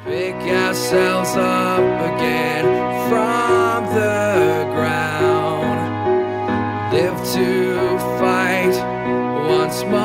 Pick ourselves up again from the ground. Live to fight once more.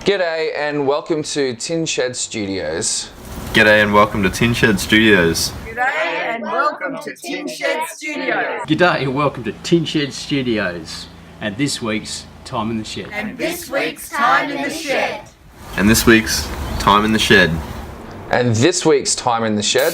G'day and welcome to Tin Shed Studios. G'day and welcome to Tin Shed Studios. G'day and welcome to Tin Shed Studios. G'day and welcome to Tin Shed Studios and this week's Time in the Shed. And this week's Time in the Shed. And this week's Time in the Shed. And this week's Time in the Shed.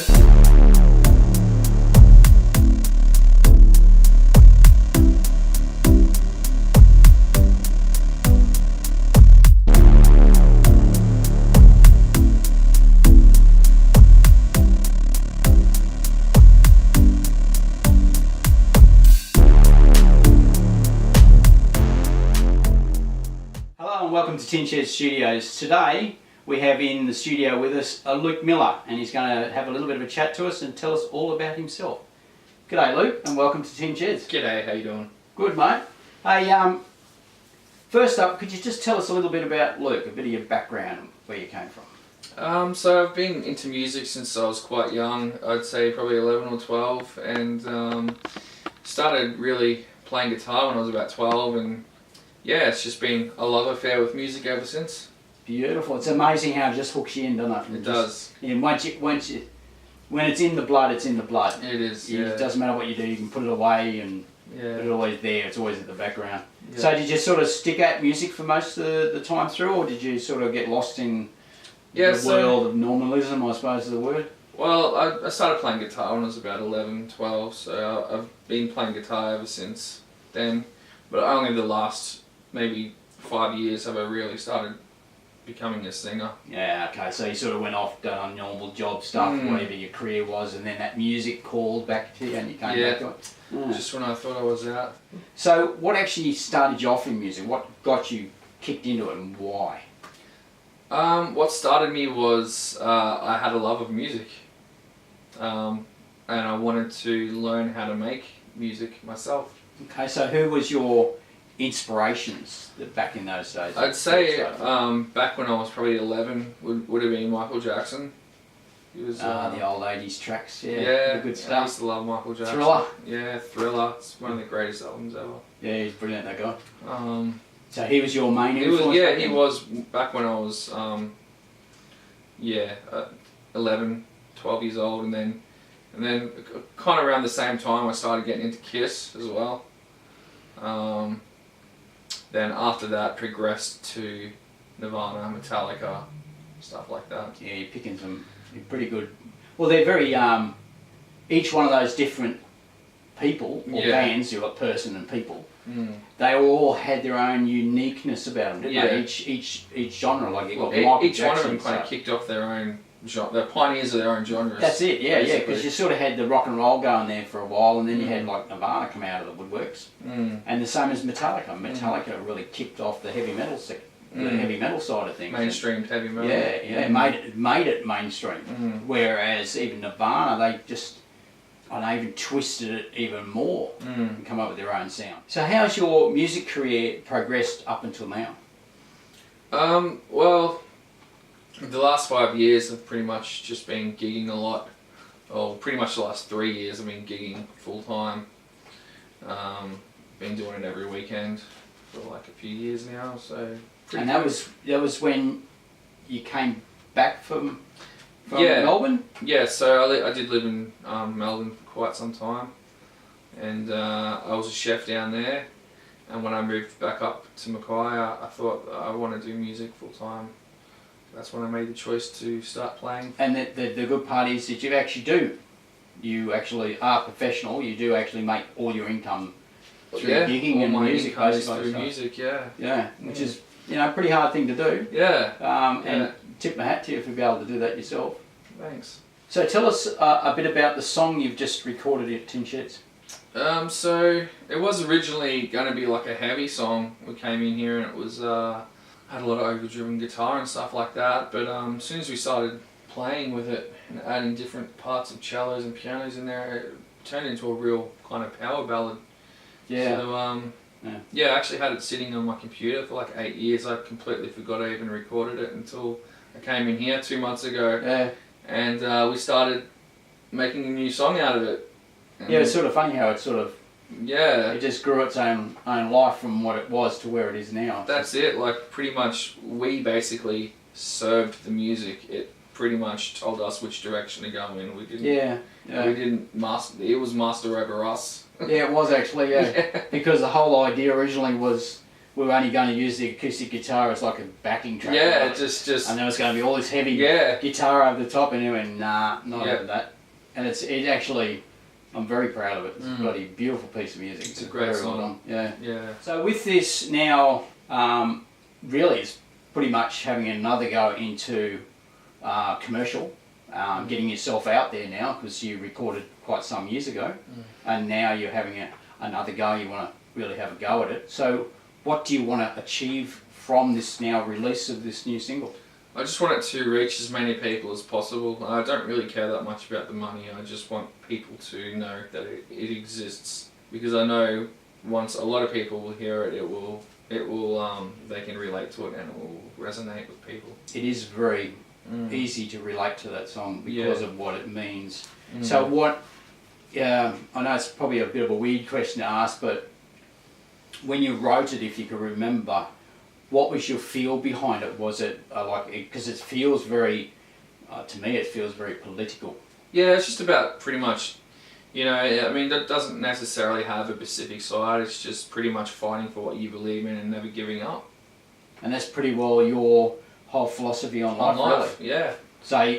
Hello and welcome to Tin Shed Studios. Today we have in the studio with us Luke Miller, and he's going to have a little bit of a chat to us and tell us all about himself. G'day Luke and welcome to Tin Sheds. G'day, how you doing? Good mate. Hey, first up, could you just tell us a little bit about Luke, a bit of your background and where you came from? So I've been into music since I was quite young, I'd say probably 11 or 12, and started really playing guitar when I was about 12, and yeah, it's just been a love affair with music ever since. Beautiful. It's amazing how it just hooks you in, doesn't it? It does. And when it's in the blood, it's in the blood. It is, yeah. It doesn't matter what you do, you can put it away and Yeah. but it's always there, it's always at the background. Yeah. So did you sort of stick at music for most of the time through, or did you sort of get lost in the world of normalism, I suppose is the word? Well, I started playing guitar when I was about 11, 12, so I've been playing guitar ever since then, but only the last maybe 5 years have I really started becoming a singer. Yeah, okay, so you sort of went off, done normal job stuff, whatever your career was, and then that music called back to you and you came back to it? Yeah. Just when I thought I was out. So what actually started you off in music? What got you kicked into it and why? What started me was I had a love of music, and I wanted to learn how to make music myself. Okay, so who was your inspirations back in those days? I'd say back when I was probably 11 would have been Michael Jackson. He was the old 80s tracks, yeah, the good I stuff. used to love Michael Jackson. Thriller? Yeah, Thriller. It's one of the greatest albums ever. Yeah, he's brilliant, that guy. So So he was your main he was, influence? yeah, he was back when I was 11, 12 years old, and then kind of around the same time I started getting into Kiss as well. Then after that progressed to Nirvana, Metallica, stuff like that. Yeah, you're picking some pretty good... Well, they're very... each one of those different people, or bands, you've got person and people, they all had their own uniqueness about them, didn't they? Each genre, like you've got Michael each one of Jackson, them kind of kicked off their own genre. They're pioneers of their own genres. That's it, yeah, basically. because you sort of had the rock and roll going there for a while, and then you had like Nirvana come out of the woodworks, and the same as Metallica. Metallica really kicked off the heavy metal the heavy metal side of things. Mainstreamed heavy metal. Yeah, made it mainstream. Whereas even Nirvana, they just even twisted it even more and come up with their own sound. So how's your music career progressed up until now? Well, the last 5 years have pretty much just been gigging a lot. Well, pretty much the last 3 years I've been gigging full time. Been doing it every weekend for like a few years now. So. And that was when you came back from Melbourne? Yeah, so I did live in Melbourne for quite some time, and I was a chef down there, and when I moved back up to Mackay, I thought I want to do music full time. That's when I made the choice to start playing. And the good part is that you actually are professional, you do actually make all your income through gigging and music, basically. Through music, Yeah, which is a pretty hard thing to do. Yeah. And tip my hat to you for being able to do that yourself. Thanks. So tell us a bit about the song you've just recorded at Tin Sheds. So it was originally going to be like a heavy song. We came in here and it was had a lot of overdriven guitar and stuff like that. But as soon as we started playing with it and adding different parts of cellos and pianos in there, it turned into a real kind of power ballad. Yeah. So I actually had it sitting on my computer for like 8 years. I completely forgot I even recorded it until I came in here 2 months ago. Yeah. And we started making a new song out of it. And Yeah, it's sort of funny how it sort of, yeah, it just grew its own life from what it was to where it is now. that's it. Like pretty much, we basically served the music. It pretty much told us which direction to go in. We didn't. Yeah. We didn't master. It was master over us. Yeah, it was actually, yeah. Because the whole idea originally was we were only going to use the acoustic guitar as like a backing track. Yeah, right? just. And there was going to be all this heavy Yeah. guitar over the top, and he went, nah, not Yeah. over that. And it actually, I'm very proud of it. It's a bloody beautiful piece of music. It's a great very well song. done. Yeah. Yeah. So with this now, really it's pretty much having another go into commercial, getting yourself out there now, because you recorded quite some years ago, and now you're having another go. You want to really have a go at it. So what do you want to achieve from this now release of this new single? I just want it to reach as many people as possible. I don't really care that much about the money. I just want people to know that it exists, because I know once a lot of people will hear it, it will they can relate to it and it will resonate with people. It is very easy to relate to that song because of what it means. Mm. So what, I know it's probably a bit of a weird question to ask, but when you wrote it, if you can remember, what was your feel behind it? Was it because it feels very, to me it feels very political. Yeah, it's just about pretty much, I mean, that doesn't necessarily have a specific side. It's just pretty much fighting for what you believe in and never giving up. And that's pretty well your whole philosophy on life, really. Yeah. So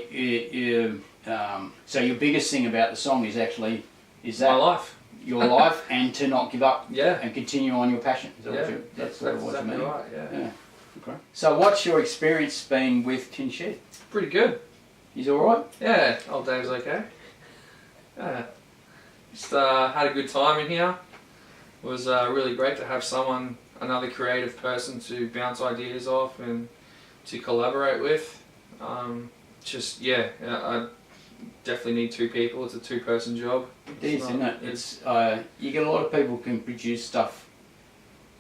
so your biggest thing about the song is that My life. your life, and to not give up, Yeah. and continue on your passion. Is that Yeah, that's that's what exactly you mean? right, yeah. Okay. So what's your experience been with Tin Shed? Pretty good. He's all right. Yeah, old Dave's okay. Yeah. Just had a good time in here. It was really great to have another creative person to bounce ideas off and to collaborate with. I definitely need two people. It's a two-person job. It is, isn't it? It's you get a lot of people who can produce stuff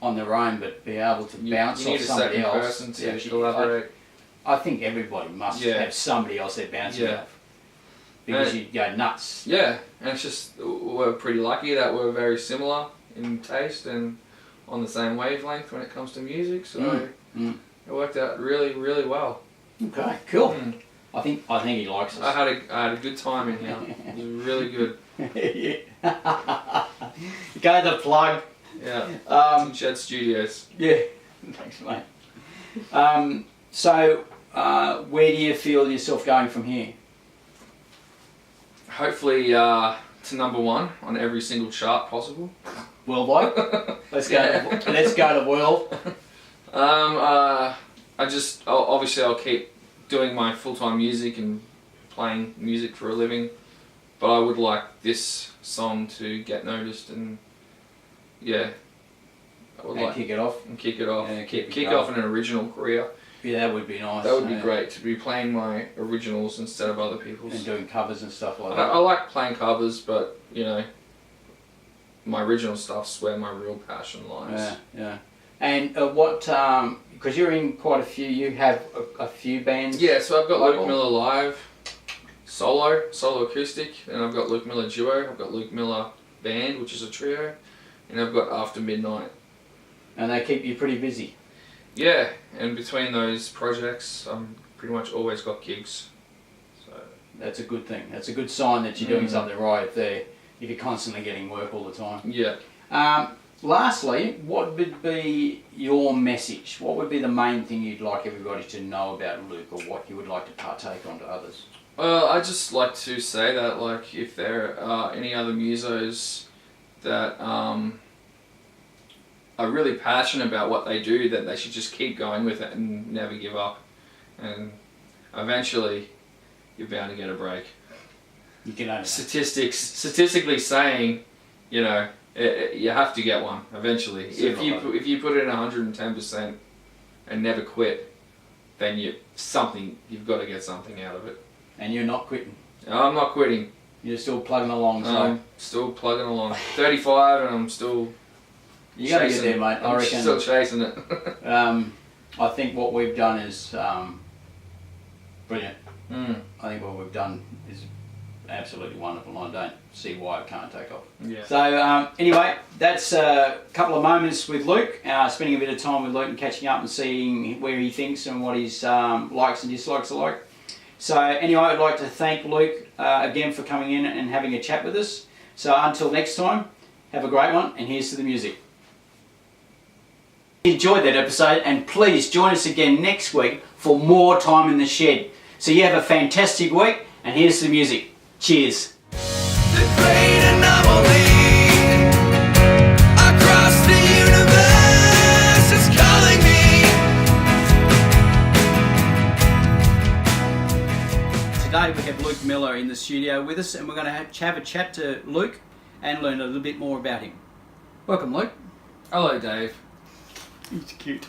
on their own, but be able to bounce you off need somebody a second else. person to collaborate. I think everybody must have somebody else they're bouncing off, because you go nuts. Yeah, and it's just, we're pretty lucky that we're very similar in taste and on the same wavelength when it comes to music, so it worked out really, really well. Okay, cool. I think he likes us. I had a good time in here. It was really good. Go the plug. Yeah. Tin Shed Studios. Yeah. Thanks, mate. So where do you feel yourself going from here? Hopefully to #1 on every single chart possible. Worldwide. Let's go. Let's go to world. Obviously I'll keep doing my full-time music and playing music for a living, but I would like this song to get noticed and I would like kick it off. and kick it off. Yeah, kick off an original career. Yeah, that would be nice. That would be great to be playing my originals instead of other people's. And doing covers and stuff like I that. like playing covers, but my original stuff's where my real passion lies. Yeah. And because you're in quite a few, you have a few bands. Yeah, so I've got local? Luke Miller live, solo acoustic, and I've got Luke Miller duo, I've got Luke Miller band, which is a trio, and I've got After Midnight. And they keep you pretty busy. Yeah, and between those projects, I'm pretty much always got gigs. So That's a good thing. That's a good sign that you're doing something right if you're constantly getting work all the time. yeah. Lastly, what would be your message? What would be the main thing you'd like everybody to know about Luke, or what you would like to partake on to others? Well, I'd just like to say that, like, if there are any other musos that are really passionate about what they do, that they should just keep going with it and never give up. And eventually, you're bound to get a break. You can only Statistically saying, you have to get one eventually. If you put in 110% and never quit, then you've got to get something out of it. And you're not quitting. I'm not quitting. You're still plugging along, so I'm still plugging along. 35 and I'm still you gotta get chasing there, mate. I I'm reckon. still chasing it. I think what we've done is brilliant. Mm. I think what we've done is absolutely wonderful. I don't see why it can't take off. Yeah. So anyway, that's a couple of moments with Luke, spending a bit of time with Luke and catching up and seeing where he thinks and what his likes and dislikes are like. So anyway, I'd like to thank Luke again for coming in and having a chat with us. So until next time, have a great one, and here's to the music. Enjoyed that episode, and please join us again next week for more time in the shed. So you have a fantastic week, and here's to the music. Cheers. The great anomaly across the universe is calling me. Today we have Luke Miller in the studio with us, and we're going to have a chat to Luke and learn a little bit more about him. Welcome, Luke. Hello, Dave. He's cute.